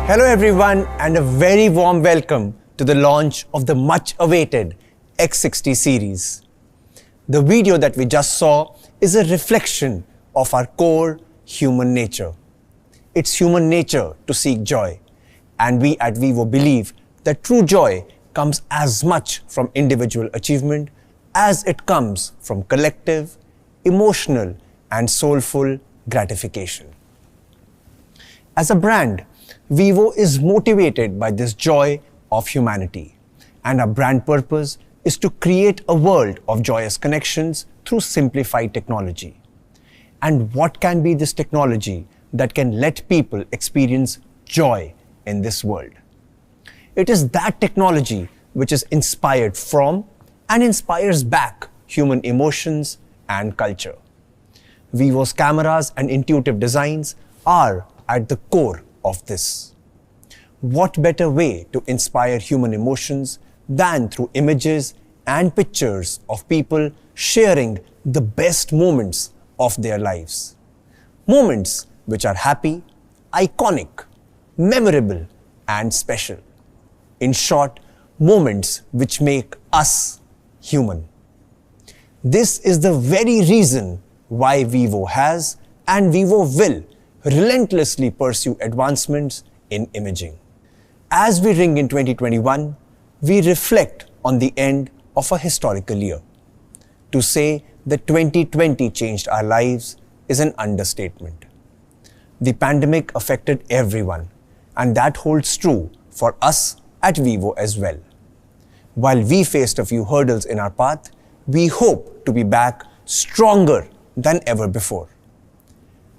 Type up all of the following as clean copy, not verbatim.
Hello everyone and a very warm welcome to the launch of the much awaited X60 series. The video that we just saw is a reflection of our core human nature. It's human nature to seek joy, and we at Vivo believe that true joy comes as much from individual achievement as it comes from collective, emotional and soulful gratification. As a brand, Vivo is motivated by this joy of humanity, and our brand purpose is to create a world of joyous connections through simplified technology. And what can be this technology that can let people experience joy in this world? It is that technology which is inspired from and inspires back human emotions and culture. Vivo's cameras and intuitive designs are at the core of this. What better way to inspire human emotions than through images and pictures of people sharing the best moments of their lives? Moments which are happy, iconic, memorable, and special. In short, moments which make us human. This is the very reason why Vivo has and Vivo will relentlessly pursue advancements in imaging. As we ring in 2021, we reflect on the end of a historical year. To say that 2020 changed our lives is an understatement. The pandemic affected everyone, and that holds true for us at Vivo as well. While we faced a few hurdles in our path, we hope to be back stronger than ever before.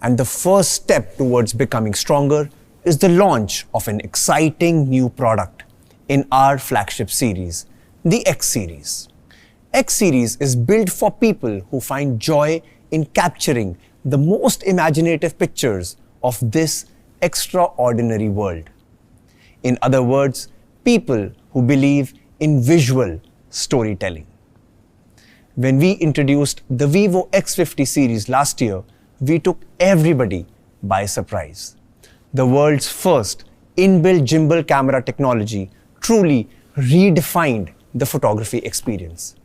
And the first step towards becoming stronger is the launch of an exciting new product in our flagship series, the X series. X series is built for people who find joy in capturing the most imaginative pictures of this extraordinary world. In other words, people who believe in visual storytelling. When we introduced the Vivo X50 series last year, we took everybody by surprise. The world's first in-built gimbal camera technology truly redefined the photography experience.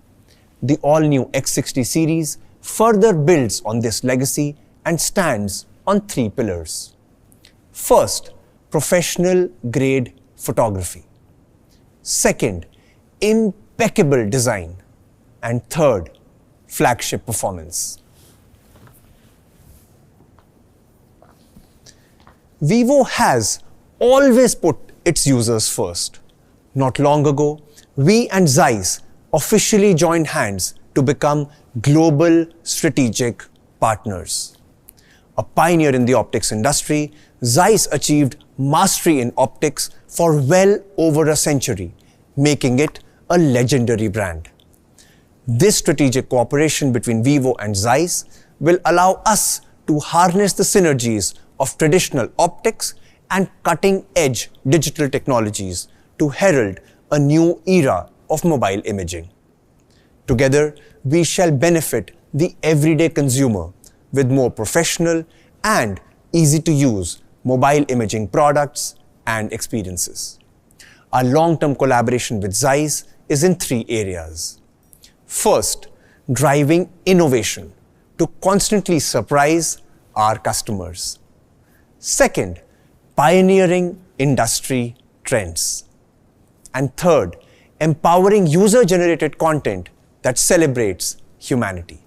The all-new X60 series further builds on this legacy and stands on three pillars. First, professional-grade photography. Second, impeccable design. And third, flagship performance. Vivo has always put its users first. Not long ago, we and ZEISS officially joined hands to become global strategic partners. A pioneer in the optics industry, ZEISS achieved mastery in optics for well over a century, making it a legendary brand. This strategic cooperation between Vivo and ZEISS will allow us to harness the synergies of traditional optics and cutting-edge digital technologies to herald a new era of mobile imaging. Together, we shall benefit the everyday consumer with more professional and easy-to-use mobile imaging products and experiences. Our long-term collaboration with ZEISS is in three areas. First, driving innovation to constantly surprise our customers. Second, pioneering industry trends. And third, empowering user-generated content that celebrates humanity.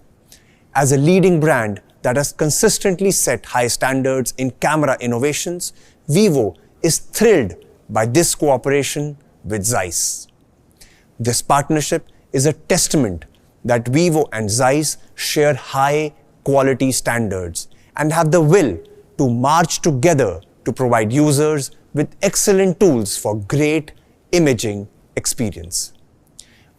As a leading brand that has consistently set high standards in camera innovations, Vivo is thrilled by this cooperation with ZEISS. This partnership is a testament that Vivo and ZEISS share high-quality standards and have the will to march together to provide users with excellent tools for great imaging experience.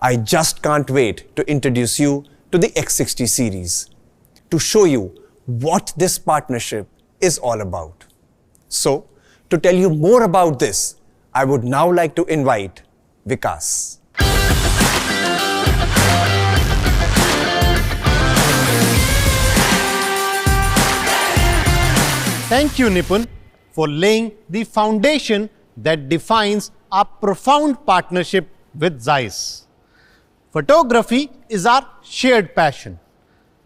I just can't wait to introduce you to the X60 series, to show you what this partnership is all about. So, to tell you more about this, I would now like to invite Vikas. Thank you, Nipun. for laying the foundation that defines our profound partnership with ZEISS. Photography is our shared passion,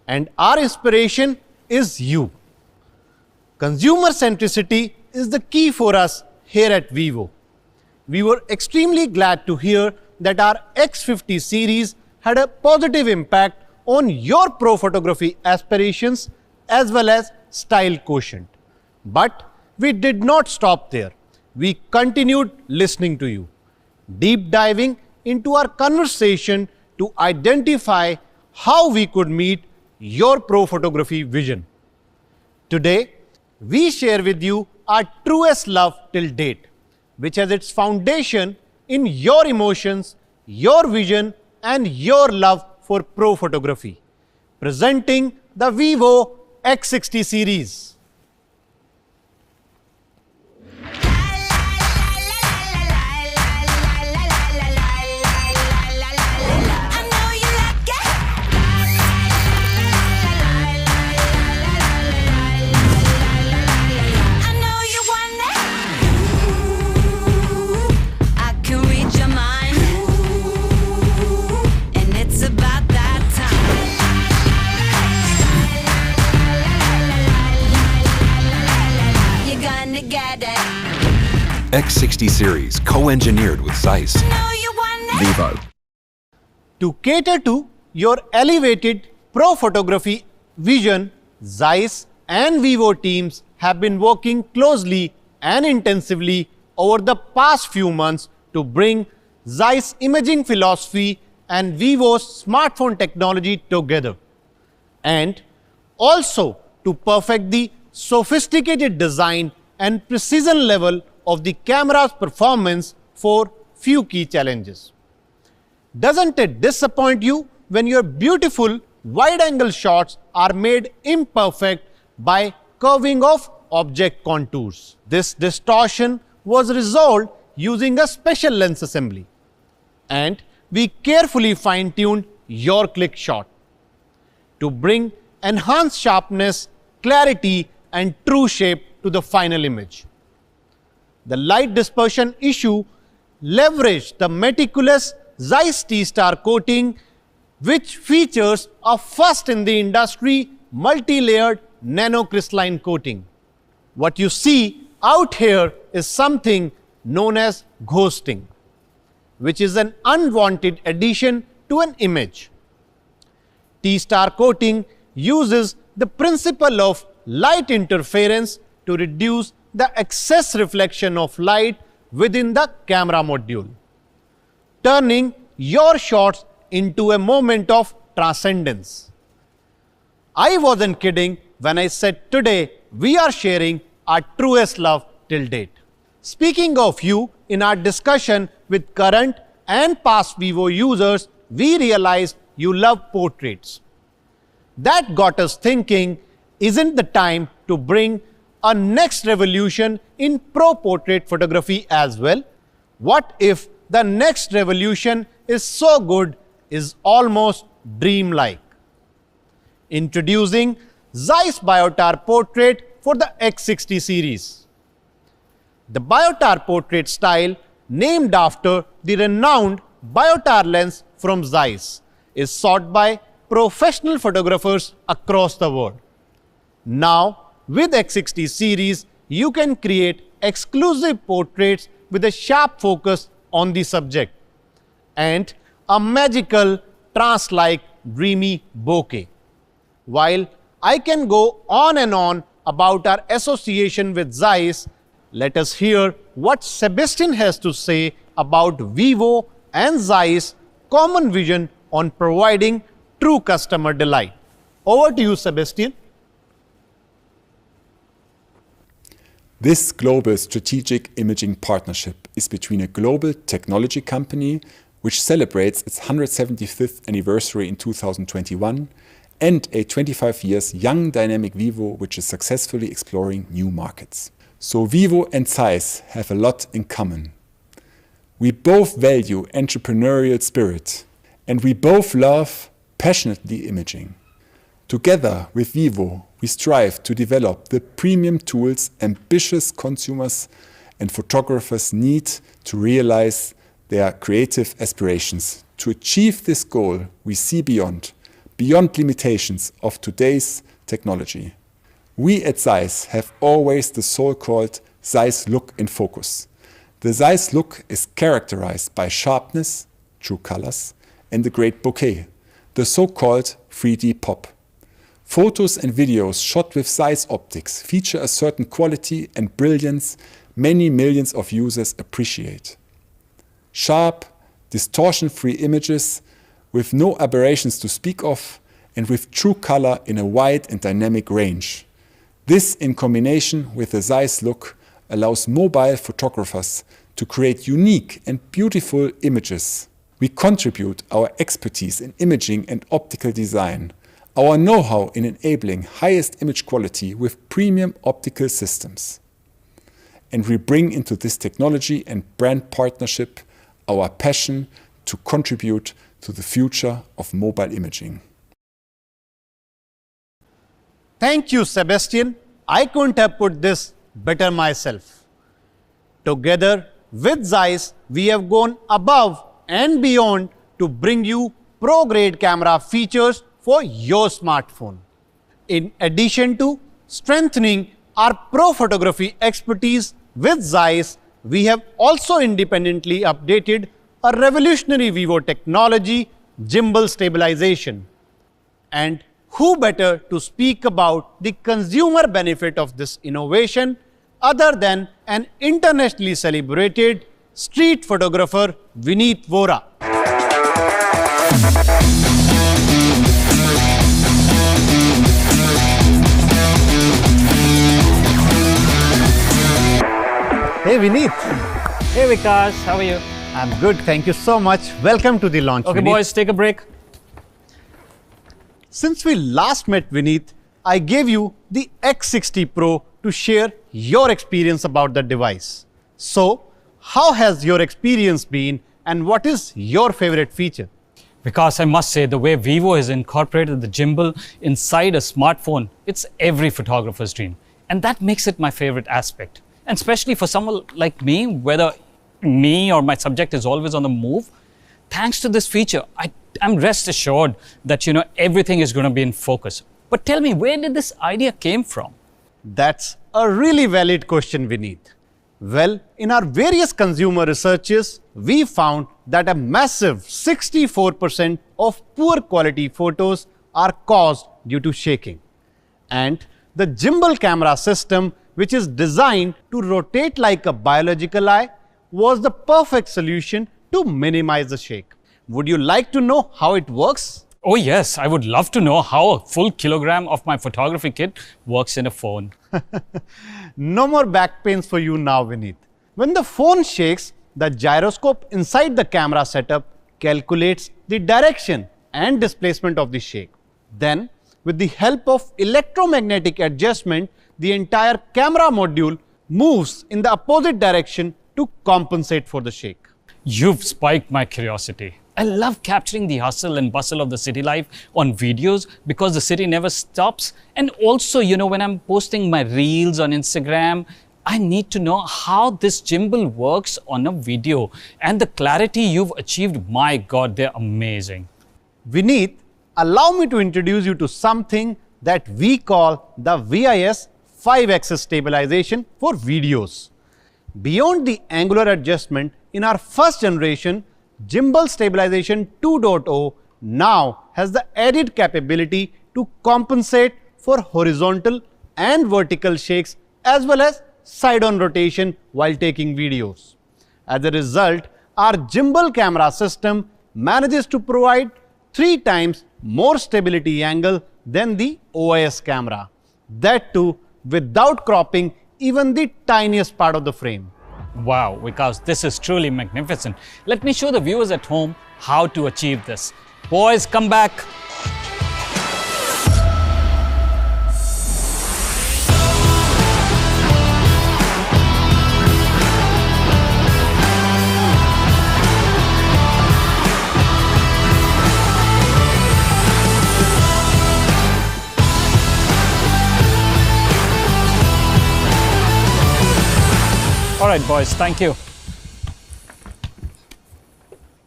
and our inspiration is you. Consumer centricity is the key for us here at Vivo. We were extremely glad to hear that our X50 series had a positive impact on your pro photography aspirations as well as style quotient. But we did not stop there. We continued listening to you, deep diving into our conversation to identify how we could meet your pro photography vision. Today, we share with you our truest love till date, which has its foundation in your emotions, your vision, and your love for pro photography. Presenting the Vivo X60 series. X60 series, co-engineered with ZEISS. Vivo. To cater to your elevated pro photography vision, ZEISS and Vivo teams have been working closely and intensively over the past few months to bring ZEISS imaging philosophy and Vivo's smartphone technology together, and also to perfect the sophisticated design and precision level of the camera's performance for few key challenges. Doesn't it disappoint you when your beautiful wide-angle shots are made imperfect by curving of object contours? This distortion was resolved using a special lens assembly, and we carefully fine-tuned your click shot to bring enhanced sharpness, clarity, and true shape to the final image. The light dispersion issue leveraged the meticulous ZEISS T-Star coating, which features a first in the industry multi-layered nanocrystalline coating. What you see out here is something known as ghosting, which is an unwanted addition to an image. T-Star coating uses the principle of light interference to reduce the excess reflection of light within the camera module, turning your shots into a moment of transcendence. I wasn't kidding when I said today we are sharing our truest love till date. Speaking of you, in our discussion with current and past Vivo users, we realized you love portraits. That got us thinking, isn't the time to bring a next revolution in pro portrait photography as well? What if the next revolution is so good, is almost dreamlike? Introducing ZEISS Biotar Portrait for the X60 series. The Biotar Portrait style, named after the renowned Biotar lens from ZEISS, is sought by professional photographers across the world. Now, with X60 series, you can create exclusive portraits with a sharp focus on the subject and a magical, trance-like, dreamy bokeh. While I can go on and on about our association with ZEISS, let us hear what Sebastian has to say about Vivo and ZEISS' common vision on providing true customer delight. Over to you, Sebastian. This global strategic imaging partnership is between a global technology company, which celebrates its 175th anniversary in 2021, and a 25 years young dynamic Vivo, which is successfully exploring new markets. So Vivo and ZEISS have a lot in common. We both value entrepreneurial spirit, and we both love passionately imaging. Together with Vivo, we strive to develop the premium tools ambitious consumers and photographers need to realize their creative aspirations. To achieve this goal, we see beyond limitations of today's technology. We at ZEISS have always the so-called ZEISS look in focus. The ZEISS look is characterized by sharpness, true colors, and the great bokeh, the so-called 3D pop. Photos and videos shot with ZEISS optics feature a certain quality and brilliance many millions of users appreciate. Sharp, distortion-free images with no aberrations to speak of and with true color in a wide and dynamic range. This, in combination with the ZEISS look, allows mobile photographers to create unique and beautiful images. We contribute our expertise in imaging and optical design, our know-how in enabling highest image quality with premium optical systems. And we bring into this technology and brand partnership our passion to contribute to the future of mobile imaging. Thank you, Sebastian. I couldn't have put this better myself. Together with ZEISS, we have gone above and beyond to bring you pro-grade camera features for your smartphone. In addition to strengthening our pro photography expertise with ZEISS, we have also independently updated a revolutionary Vivo technology, gimbal stabilization. And who better to speak about the consumer benefit of this innovation other than an internationally celebrated street photographer, Vineet Vora. Hey Vineet. Hey Vikas, how are you? I'm good, thank you so much. Welcome to the launch. Okay, Vineet. boys, take a break. Since we last met, Vineet, I gave you the X60 Pro to share your experience about the device. So, how has your experience been and what is your favorite feature? Vikas, I must say, the way Vivo has incorporated the gimbal inside a smartphone, it's every photographer's dream. And that makes it my favorite aspect. And especially for someone like me, whether me or my subject is always on the move, thanks to this feature, I'm rest assured that, everything is going to be in focus. But tell me, where did this idea came from? That's a really valid question, Vineet. Well, in our various consumer researches, we found that a massive 64% of poor quality photos are caused due to shaking. And the gimbal camera system, which is designed to rotate like a biological eye, was the perfect solution to minimize the shake. Would you like to know how it works? Oh yes, I would love to know how a full kilogram of my photography kit works in a phone. No more back pains for you now, Vineet. When the phone shakes, the gyroscope inside the camera setup calculates the direction and displacement of the shake. Then, with the help of electromagnetic adjustment, the entire camera module moves in the opposite direction to compensate for the shake. You've spiked my curiosity. I love capturing the hustle and bustle of the city life on videos because the city never stops. And also, when I'm posting my reels on Instagram, I need to know how this gimbal works on a video. And the clarity you've achieved, my God, they're amazing. Vineet, allow me to introduce you to something that we call the VIS 5-axis stabilization for videos. Beyond the angular adjustment, in our first generation, Gimbal Stabilization 2.0 now has the added capability to compensate for horizontal and vertical shakes as well as side-on rotation while taking videos. As a result, our gimbal camera system manages to provide 3 times more stability angle than the OIS camera. That too without cropping even the tiniest part of the frame. Wow, Vikas, this is truly magnificent. Let me show the viewers at home how to achieve this. Boys, come back. All right, boys, thank you.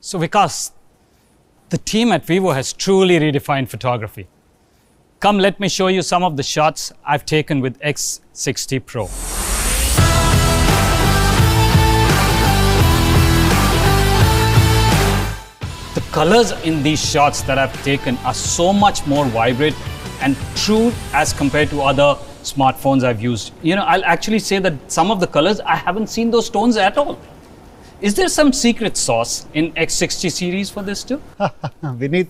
So Vikas, the team at Vivo has truly redefined photography. Come, let me show you some of the shots I've taken with X60 Pro. The colors in these shots that I've taken are so much more vibrant and true as compared to other smartphones I've used. You know, I'll actually say that some of the colors, I haven't seen those tones at all. Is there some secret sauce in X60 series for this too? Vineet,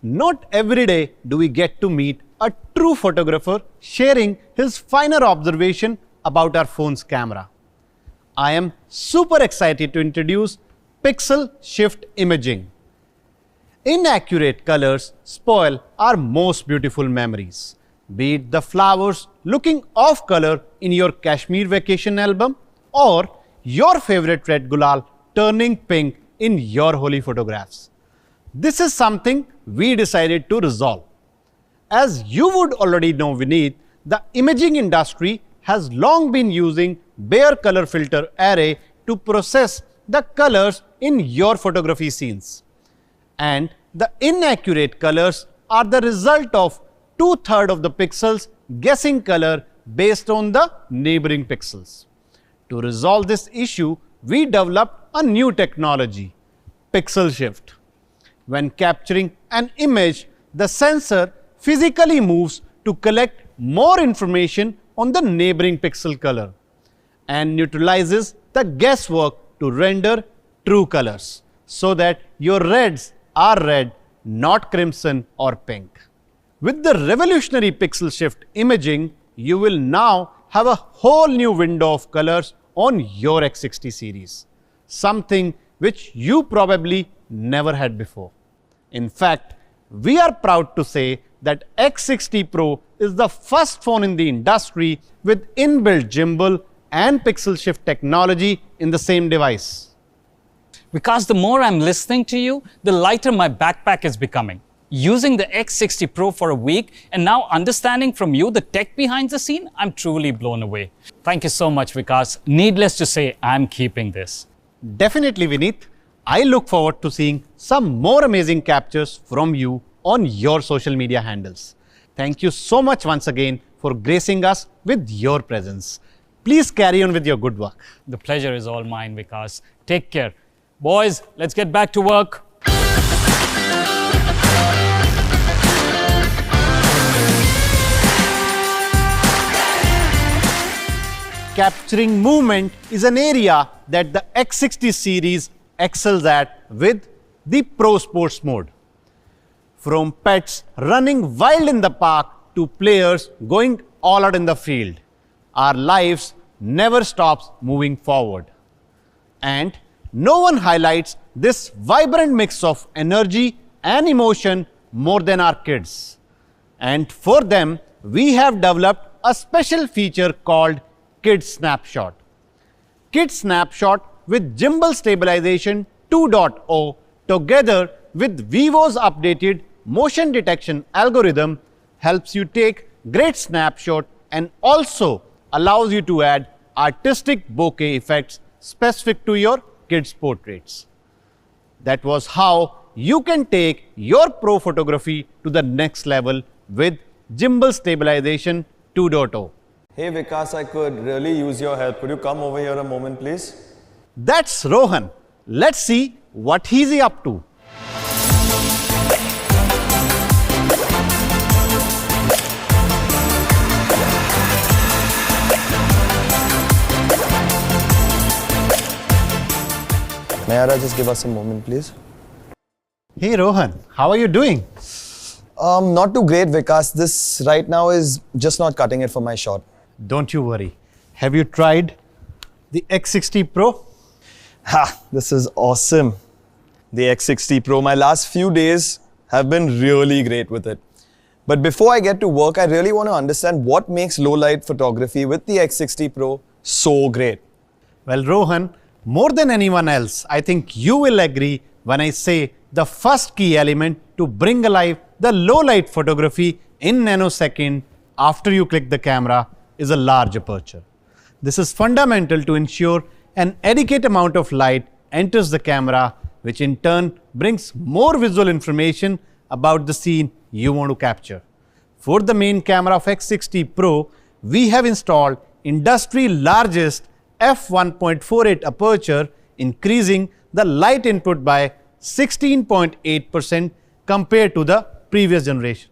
not every day do we get to meet a true photographer sharing his finer observation about our phone's camera. I am super excited to introduce Pixel Shift imaging. Inaccurate colors spoil our most beautiful memories, be it the flowers looking off color in your Kashmir vacation album or your favorite red gulal turning pink in your holy photographs. This is something we decided to resolve. As you would already know, Vineet, the imaging industry has long been using bare color filter array to process the colors in your photography scenes. And the inaccurate colors are the result of 2/3 of the pixels guessing color based on the neighboring pixels. To resolve this issue, we developed a new technology, Pixel Shift. When capturing an image, the sensor physically moves to collect more information on the neighboring pixel color and neutralizes the guesswork to render true colors so that your reds are red, not crimson or pink. With the revolutionary Pixel Shift imaging, you will now have a whole new window of colors on your X60 series, something which you probably never had before. In fact, we are proud to say that X60 Pro is the first phone in the industry with in-built gimbal and Pixel Shift technology in the same device. Because the more I'm listening to you, the lighter my backpack is becoming. Using the X60 Pro for a week and now understanding from you the tech behind the scene, I'm truly blown away. Thank you so much, Vikas. Needless to say, I'm keeping this. Definitely, Vineet. I look forward to seeing some more amazing captures from you on your social media handles. Thank you so much once again for gracing us with your presence. Please carry on with your good work. The pleasure is all mine, Vikas. Take care. Boys, let's get back to work. Capturing movement is an area that the X60 series excels at with the Pro Sports mode. From pets running wild in the park to players going all out in the field, our lives never stops moving forward. And no one highlights this vibrant mix of energy and emotion more than our kids. And for them, we have developed a special feature called Kids Snapshot. Kids Snapshot with Gimbal Stabilization 2.0 together with Vivo's updated motion detection algorithm helps you take great snapshot and also allows you to add artistic bokeh effects specific to your kids' portraits. That was how you can take your pro photography to the next level with Gimbal Stabilization 2.0. Hey Vikas, I could really use your help. Could you come over here a moment, please? That's Rohan. Let's see what he's up to. Mayara, just give us a moment, please. Hey Rohan, how are you doing? Not too great, Vikas. This right now is just not cutting it for my shot. Don't you worry. Have you tried the X60 Pro? Ha! This is awesome. The X60 Pro. My last few days have been really great with it. But before I get to work, I really want to understand what makes low light photography with the X60 Pro so great. Well, Rohan, more than anyone else, I think you will agree when I say the first key element to bring alive the low light photography in nanosecond after you click the camera is a large aperture. This is fundamental to ensure an adequate amount of light enters the camera, which in turn brings more visual information about the scene you want to capture. For the main camera of X60 Pro, we have installed industry largest f1.48 aperture, increasing the light input by 16.8% compared to the previous generation.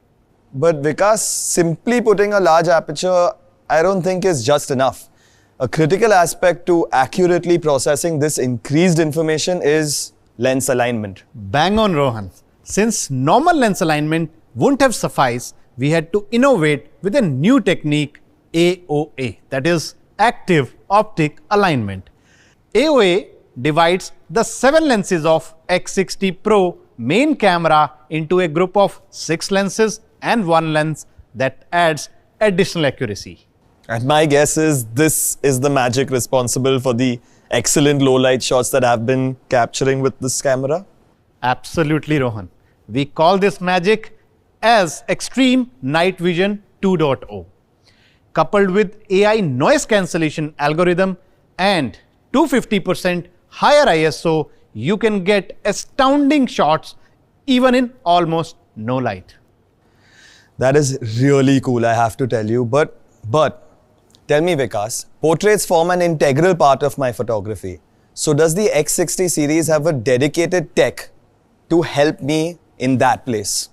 But Vikas, simply putting a large aperture, I don't think is just enough. A critical aspect to accurately processing this increased information is lens alignment. Bang on, Rohan. Since normal lens alignment wouldn't have sufficed, we had to innovate with a new technique, AOA, that is Active Optic Alignment. AOA divides the 7 lenses of X60 Pro main camera into a group of 6 lenses and 1 lens that adds additional accuracy. And my guess is this is the magic responsible for the excellent low light shots that I've been capturing with this camera. Absolutely, Rohan. We call this magic as Extreme Night Vision 2.0. Coupled with AI noise cancellation algorithm and 250% higher ISO, you can get astounding shots even in almost no light. That is really cool, I have to tell you. But tell me, Vikas, portraits form an integral part of my photography. So does the X60 series have a dedicated tech to help me in that place?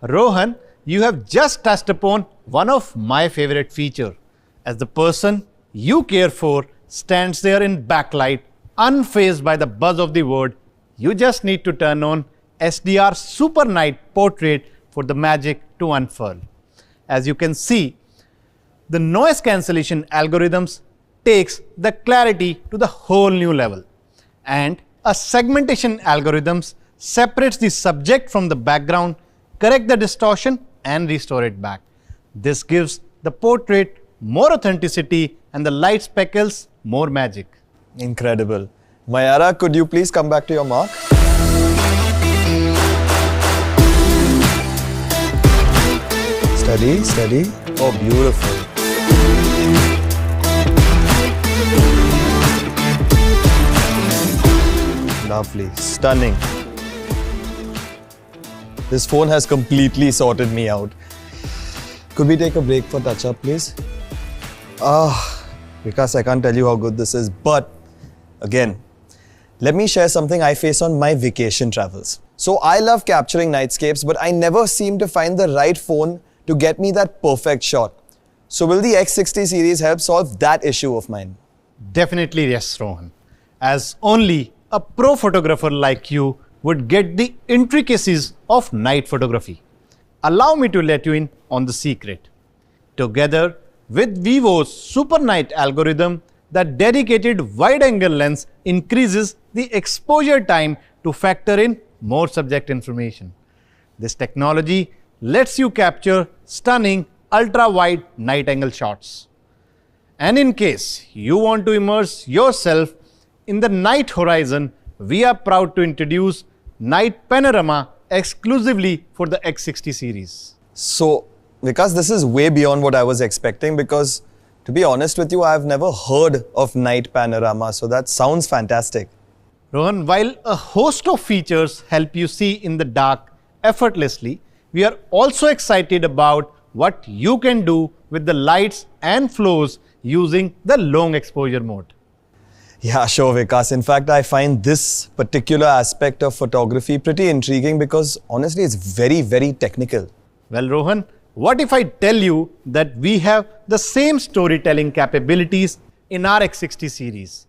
Rohan, you have just touched upon one of my favorite features. As the person you care for stands there in backlight, unfazed by the buzz of the world, you just need to turn on SDR Super Night Portrait for the magic to unfurl. As you can see, the noise cancellation algorithms takes the clarity to the whole new level, and a segmentation algorithms separates the subject from the background, correct the distortion and restore it back. This gives the portrait more authenticity and the light speckles more magic. Incredible. Mayara, could you please come back to your mark? Steady, steady. Oh, beautiful. Lovely, stunning. This phone has completely sorted me out. Could we take a break for touch-up, please? Because I can't tell you how good this is, but again, let me share something I face on my vacation travels. So I love capturing nightscapes, but I never seem to find the right phone to get me that perfect shot. So will the X60 series help solve that issue of mine? Definitely yes, Rohan. As only a pro photographer like you would get the intricacies of night photography. Allow me to let you in on the secret. Together with Vivo's Super Night algorithm, the dedicated wide-angle lens increases the exposure time to factor in more subject information. This technology lets you capture stunning ultra-wide night-angle shots. And in case you want to immerse yourself in the night horizon, we are proud to introduce Night Panorama exclusively for the X60 series. So, Vikas, this is way beyond what I was expecting because, to be honest with you, I've never heard of Night Panorama, so that sounds fantastic. Rohan, while a host of features help you see in the dark effortlessly, we are also excited about what you can do with the lights and flows using the long exposure mode. Yeah, sure, Vikas. In fact, I find this particular aspect of photography pretty intriguing because honestly, it's very, very technical. Well, Rohan, what if I tell you that we have the same storytelling capabilities in our X60 series?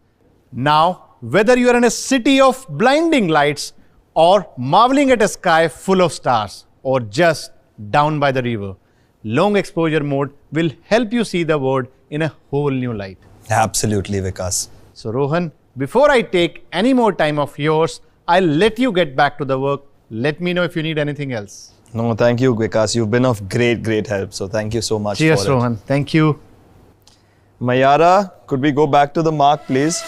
Now, whether you are in a city of blinding lights or marveling at a sky full of stars or just down by the river, long exposure mode will help you see the world in a whole new light. Absolutely, Vikas. So Rohan, before I take any more time of yours, I'll let you get back to the work. Let me know if you need anything else. No, thank you, Vikas. You've been of great, great help. So thank you so much. Cheers, for Rohan. Thank you. Mayara, could we go back to the mark, please?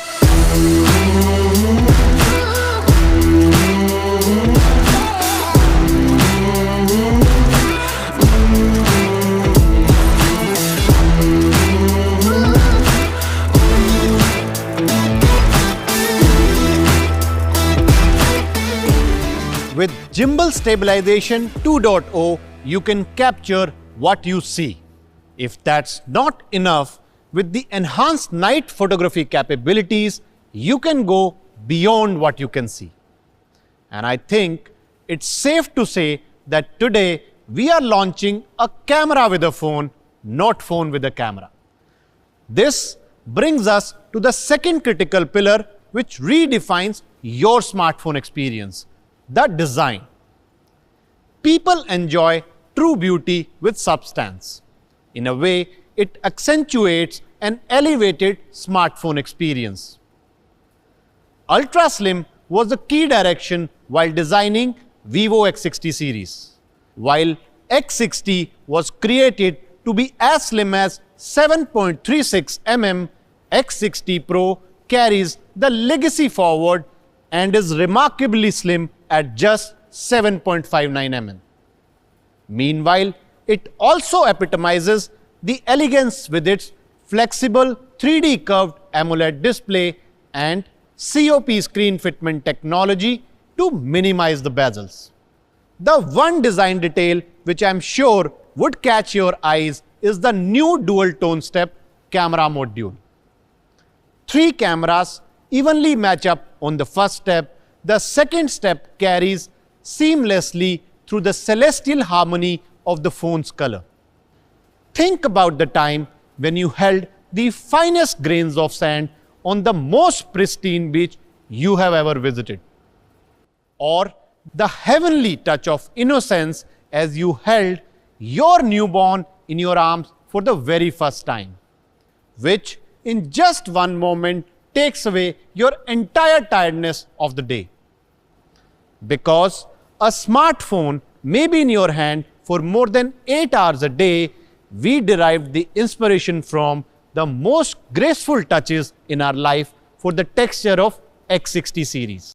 With Gimbal Stabilization 2.0, you can capture what you see. If that's not enough, with the enhanced night photography capabilities, you can go beyond what you can see. And I think it's safe to say that today we are launching a camera with a phone, not phone with a camera. This brings us to the second critical pillar, which redefines your smartphone experience: the design. People enjoy true beauty with substance. In a way, it accentuates an elevated smartphone experience. Ultra Slim was the key direction while designing Vivo X60 series, while X60 was created to be as slim as 7.36 mm. X60 Pro carries the legacy forward and is remarkably slim at just 7.59 mm. Meanwhile, it also epitomizes the elegance with its flexible 3D curved AMOLED display and COP screen fitment technology to minimize the bezels. The one design detail which I'm sure would catch your eyes is the new dual tone step camera module. 3 cameras evenly match up on the first step. The second step carries seamlessly through the celestial harmony of the phone's color. Think about the time when you held the finest grains of sand on the most pristine beach you have ever visited, or the heavenly touch of innocence as you held your newborn in your arms for the very first time, which in just one moment takes away your entire tiredness of the day. Because a smartphone may be in your hand for more than 8 hours a day, we derived the inspiration from the most graceful touches in our life for the texture of X60 series.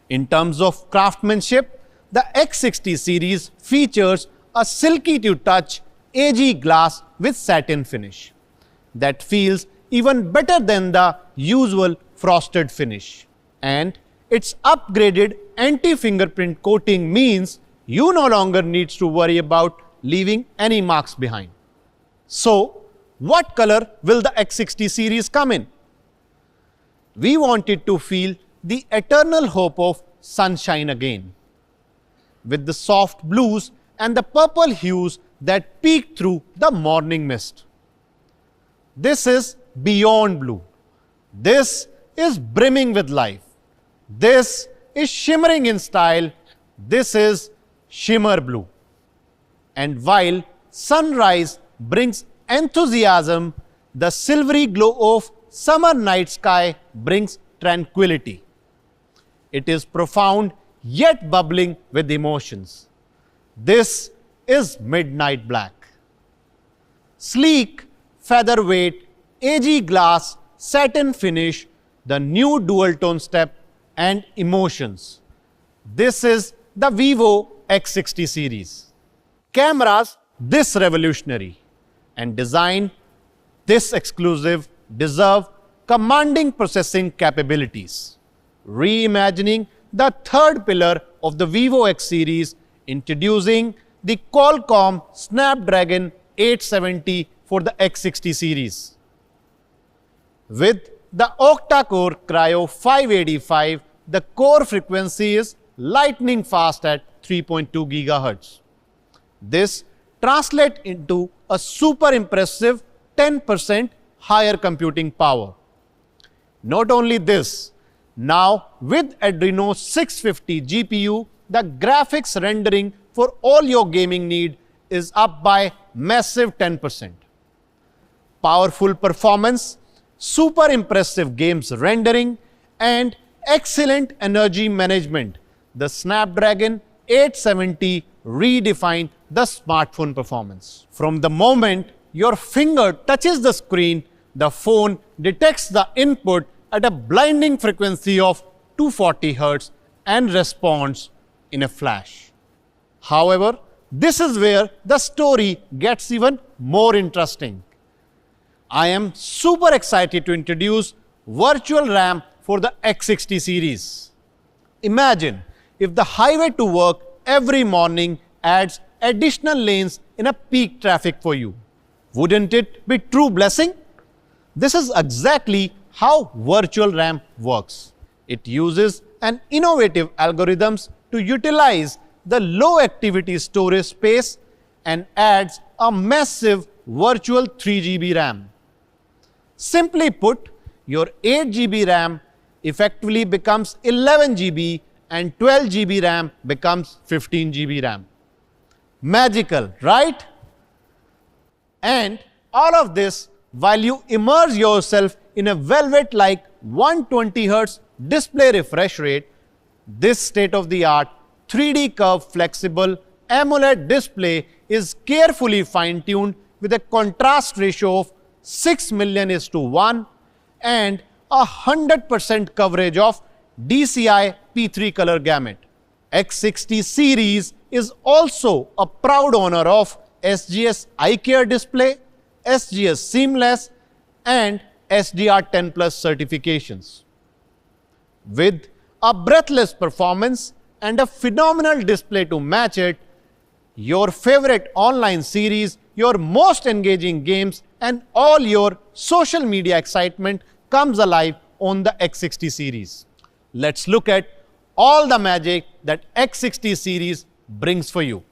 In terms of craftsmanship, the X60 series features a silky to touch AG glass with satin finish that feels even better than the usual frosted finish. And its upgraded anti-fingerprint coating means you no longer need to worry about leaving any marks behind. So, what color will the X60 series come in? We wanted to feel the eternal hope of sunshine again, with the soft blues and the purple hues that peek through the morning mist. This is beyond blue. This is brimming with life. This is shimmering in style. This is shimmer blue. And while sunrise brings enthusiasm, the silvery glow of summer night sky brings tranquility. It is profound yet bubbling with emotions. This is midnight black. Sleek, featherweight, AG glass, satin finish, the new dual tone step, and emotions. This is the Vivo X60 series. Cameras this revolutionary and design this exclusive deserve commanding processing capabilities. Reimagining the third pillar of the Vivo X series, introducing the Qualcomm Snapdragon 870 for the X60 series. With the octa-core Cryo 585, the core frequency is lightning fast at 3.2 GHz. This translates into a super impressive 10% higher computing power. Not only this, now with Adreno 650 GPU, the graphics rendering for all your gaming need is up by massive 10%. Powerful performance, super impressive games rendering, and excellent energy management. The Snapdragon 870 redefined the smartphone performance. From the moment your finger touches the screen, the phone detects the input at a blinding frequency of 240 Hz and responds in a flash. However, this is where the story gets even more interesting. I am super excited to introduce virtual RAM for the X60 series. Imagine if the highway to work every morning adds additional lanes in a peak traffic for you? Wouldn't it be true blessing? This is exactly how virtual RAM works. It uses an innovative algorithms to utilize the low activity storage space and adds a massive virtual 3 GB RAM. Simply put, your 8 GB RAM effectively becomes 11 GB and 12 GB RAM becomes 15 GB RAM. Magical, right? And all of this while you immerse yourself in a velvet-like 120 Hz display refresh rate. This state-of-the-art 3D curved flexible AMOLED display is carefully fine-tuned with a contrast ratio of 6 million:1 and 100% coverage of DCI P3 color gamut. X60 series is also a proud owner of SGS Eye Care display, SGS Seamless and SDR10+ certifications. With a breathless performance and a phenomenal display to match it, your favorite online series, your most engaging games and all your social media excitement comes alive on the X60 series. Let's look at all the magic that X60 series brings for you.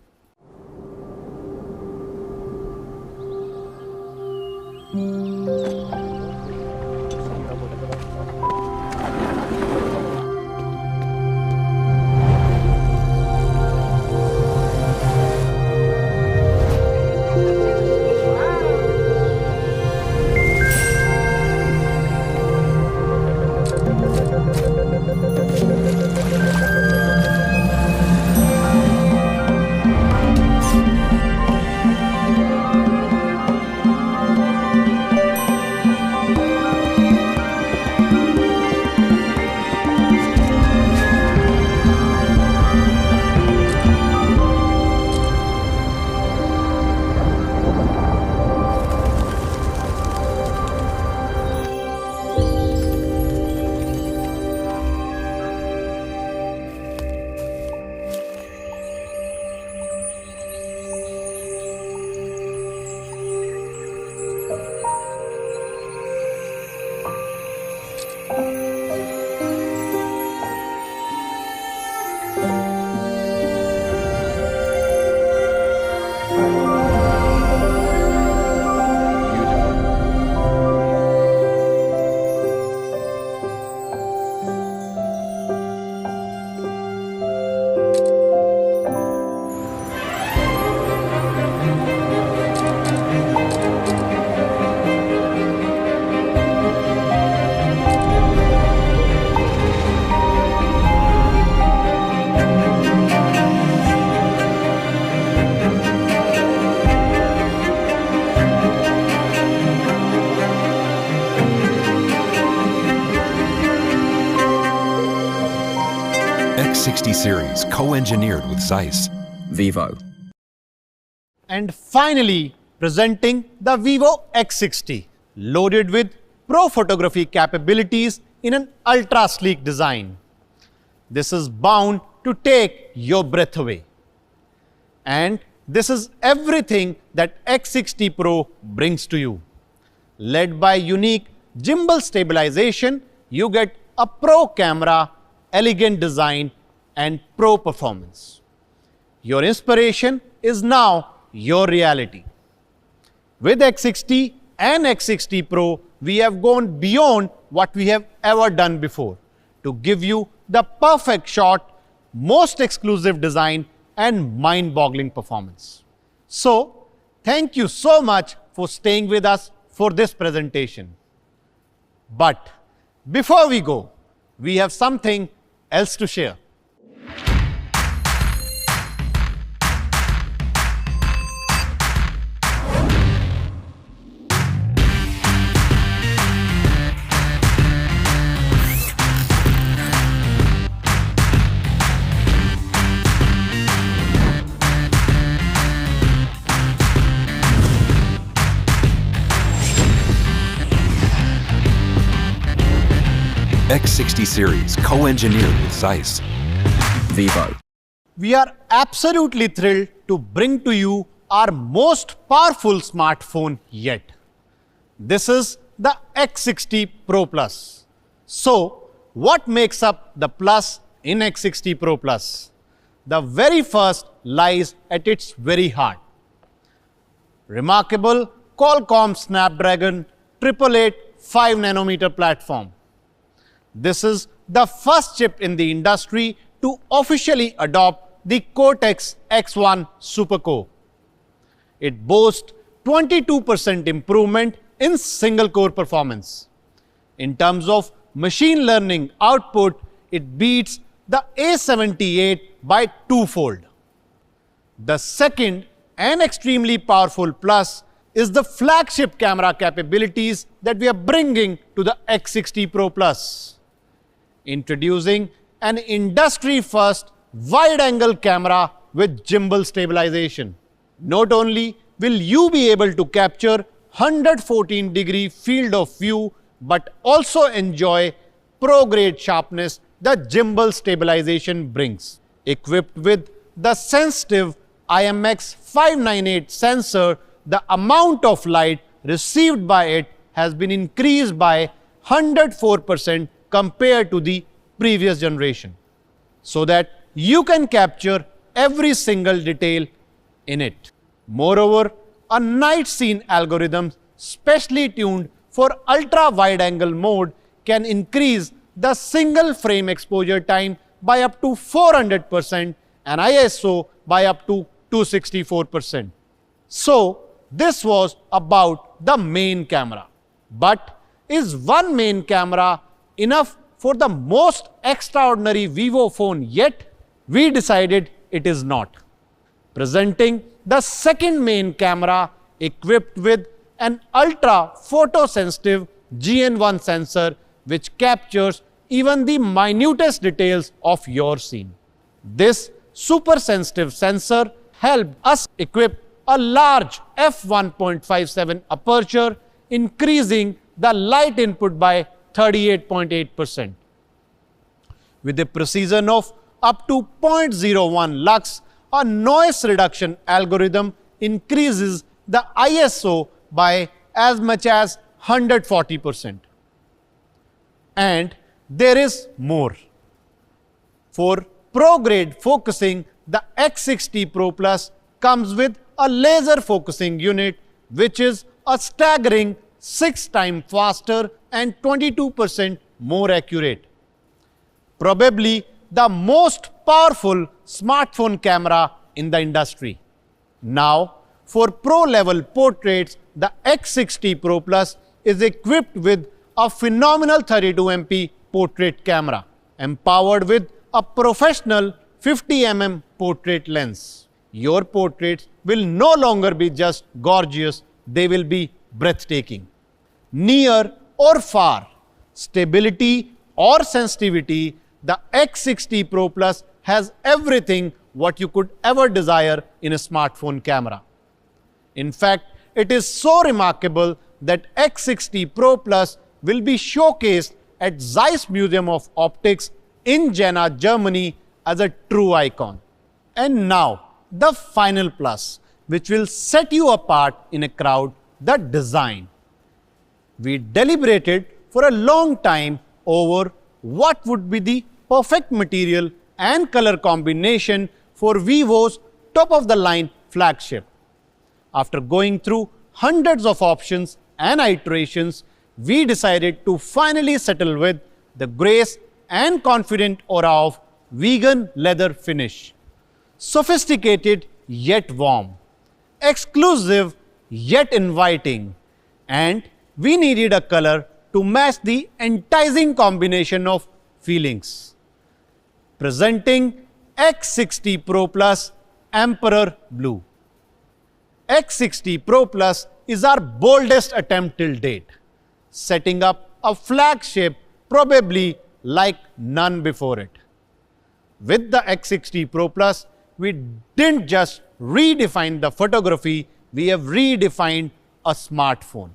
X60 series co-engineered with ZEISS. Vivo. And finally, presenting the Vivo X60, loaded with pro photography capabilities in an ultra sleek design. This is bound to take your breath away. And this is everything that X60 Pro brings to you. Led by unique gimbal stabilization, you get a pro camera, elegant design and pro performance. Your inspiration is now your reality. With X60 and X60 Pro, we have gone beyond what we have ever done before to give you the perfect shot, most exclusive design and mind-boggling performance. So, thank you so much for staying with us for this presentation. But before we go, we have something else to share. X60 series co-engineered with ZEISS. Vivo. We are absolutely thrilled to bring to you our most powerful smartphone yet. This is the X60 Pro Plus. So, what makes up the plus in X60 Pro Plus? The very first lies at its very heart. Remarkable Qualcomm Snapdragon 888 5nm platform. This is the first chip in the industry to officially adopt the Cortex-X1 Supercore. It boasts 22% improvement in single-core performance. In terms of machine learning output, it beats the A78 by twofold. The second and extremely powerful plus is the flagship camera capabilities that we are bringing to the X60 Pro Plus. Introducing an industry-first wide-angle camera with gimbal stabilization. Not only will you be able to capture 114-degree field of view, but also enjoy pro-grade sharpness that gimbal stabilization brings. Equipped with the sensitive IMX598 sensor, the amount of light received by it has been increased by 104% compared to the previous generation, so that you can capture every single detail in it. Moreover, a night scene algorithm specially tuned for ultra-wide-angle mode can increase the single frame exposure time by up to 400% and ISO by up to 264%. So, this was about the main camera. But is one main camera enough for the most extraordinary Vivo phone yet? We decided it is not. Presenting the second main camera equipped with an ultra photosensitive GN1 sensor which captures even the minutest details of your scene. This super sensitive sensor helped us equip a large f1.57 aperture, increasing the light input by 38.8%. With a precision of up to 0.01 lux, a noise reduction algorithm increases the ISO by as much as 140%. And there is more. For pro-grade focusing, the X60 Pro Plus comes with a laser focusing unit which is a staggering 6 times faster and 22% more accurate. Probably the most powerful smartphone camera in the industry. Now, for pro-level portraits, the X60 Pro Plus is equipped with a phenomenal 32MP portrait camera, empowered with a professional 50mm portrait lens. Your portraits will no longer be just gorgeous, they will be breathtaking. Near or far, stability or sensitivity, the X60 Pro Plus has everything what you could ever desire in a smartphone camera. In fact, it is so remarkable that X60 Pro Plus will be showcased at ZEISS Museum of Optics in Jena, Germany as a true icon. And now, the final plus, which will set you apart in a crowd, the design. We deliberated for a long time over what would be the perfect material and color combination for Vivo's top-of-the-line flagship. After going through hundreds of options and iterations, we decided to finally settle with the grace and confident aura of vegan leather finish. Sophisticated yet warm, exclusive yet inviting, and we needed a color to match the enticing combination of feelings. Presenting X60 Pro Plus Emperor Blue. X60 Pro Plus is our boldest attempt till date, setting up a flagship probably like none before it. With the X60 Pro Plus, we didn't just redefine the photography, we have redefined a smartphone.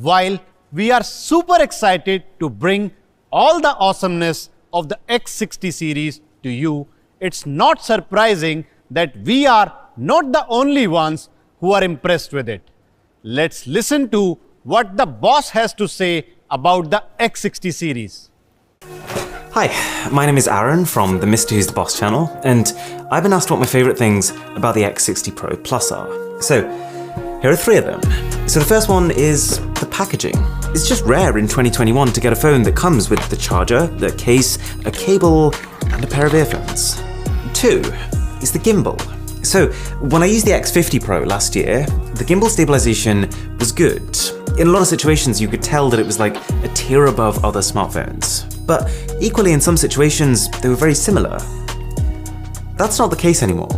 while we are super excited to bring all the awesomeness of the X60 series to you, it's not surprising that we are not the only ones who are impressed with it. Let's listen to what the boss has to say about the X60 series. Hi, my name is Aaron from the Mr. Who's the Boss channel, and I've been asked what my favourite things about the X60 Pro Plus are. So, here are 3 of them. So the first one is the packaging. It's just rare in 2021 to get a phone that comes with the charger, the case, a cable, and a pair of earphones. 2 is the gimbal. So, when I used the X50 Pro last year, the gimbal stabilization was good. In a lot of situations, you could tell that it was like a tier above other smartphones. But equally, in some situations, they were very similar. That's not the case anymore.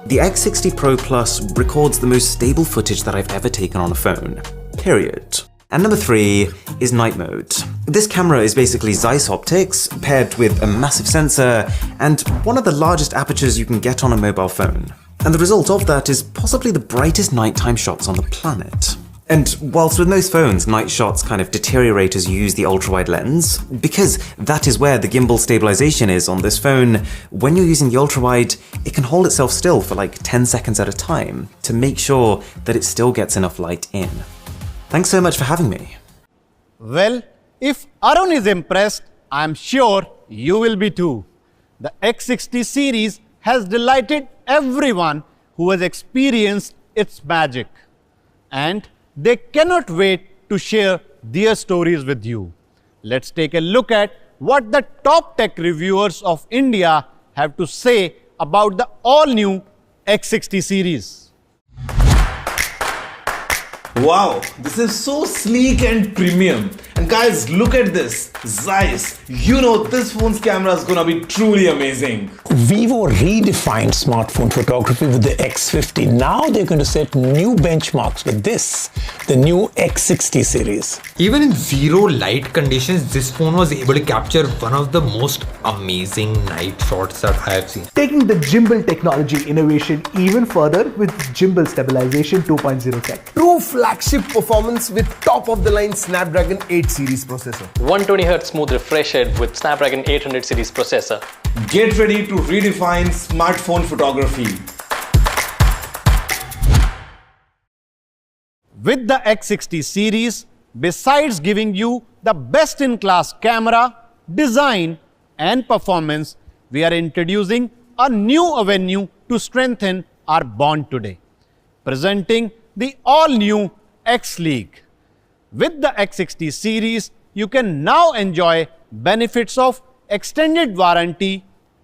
The X60 Pro Plus records the most stable footage that I've ever taken on a phone. Period. And number 3 is night mode. This camera is basically ZEISS optics paired with a massive sensor and one of the largest apertures you can get on a mobile phone. And the result of that is possibly the brightest nighttime shots on the planet. And whilst with most phones, night shots kind of deteriorate as you use the ultra-wide lens, because that is where the gimbal stabilization is on this phone, when you're using the ultra-wide, it can hold itself still for like 10 seconds at a time to make sure that it still gets enough light in. Thanks so much for having me. Well, if Arun is impressed, I'm sure you will be too. The X60 series has delighted everyone who has experienced its magic, and they cannot wait to share their stories with you. Let's take a look at what the top tech reviewers of India have to say about the all-new X60 series. Wow, this is so sleek and premium. And guys, look at this. ZEISS. You know this phone's camera is gonna be truly amazing. Vivo redefined smartphone photography with the X50. Now they're going to set new benchmarks with this, the new X60 series. Even in zero light conditions, this phone was able to capture one of the most amazing night shots that I have seen. Taking the gimbal technology innovation even further with Gimbal Stabilization 2.0 tech. True flagship performance with top-of-the-line Snapdragon 8 series processor. 120Hz smooth refresh rate with Snapdragon 800 series processor. Get ready to redefine smartphone photography. With the X60 series, besides giving you the best-in-class camera, design, and performance, we are introducing a new avenue to strengthen our bond today. Presenting the all-new X League. With the X60 series, you can now enjoy benefits of extended warranty,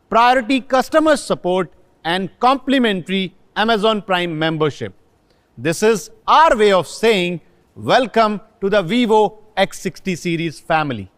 priority customer support, and complimentary Amazon Prime membership. This is our way of saying welcome to the Vivo X60 series family.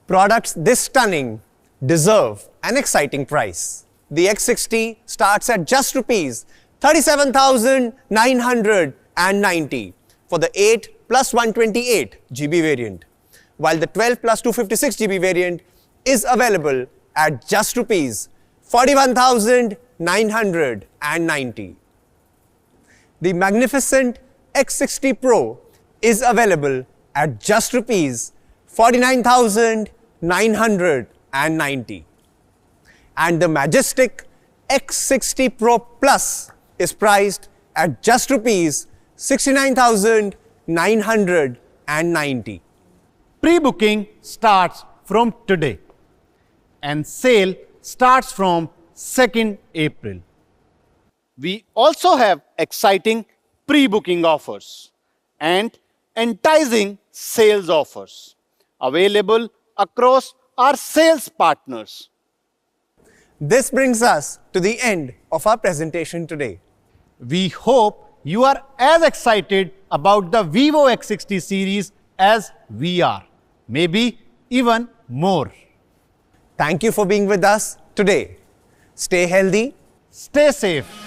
Products this stunning deserve an exciting price. The X60 starts at just rupees 37,990 for the 8 plus 128 GB variant, while the 12 plus 256 GB variant is available at just rupees 41,990. The magnificent X60 Pro is available at just rupees 49,990. And the majestic X60 Pro Plus is priced at just rupees 69,990. Pre-booking starts from today and sale starts from 2nd April. We also have exciting pre-booking offers, and enticing sales offers available across our sales partners. This brings us to the end of our presentation today. We hope you are as excited about the Vivo X60 series as we are, maybe even more. Thank you for being with us today. Stay healthy, stay safe.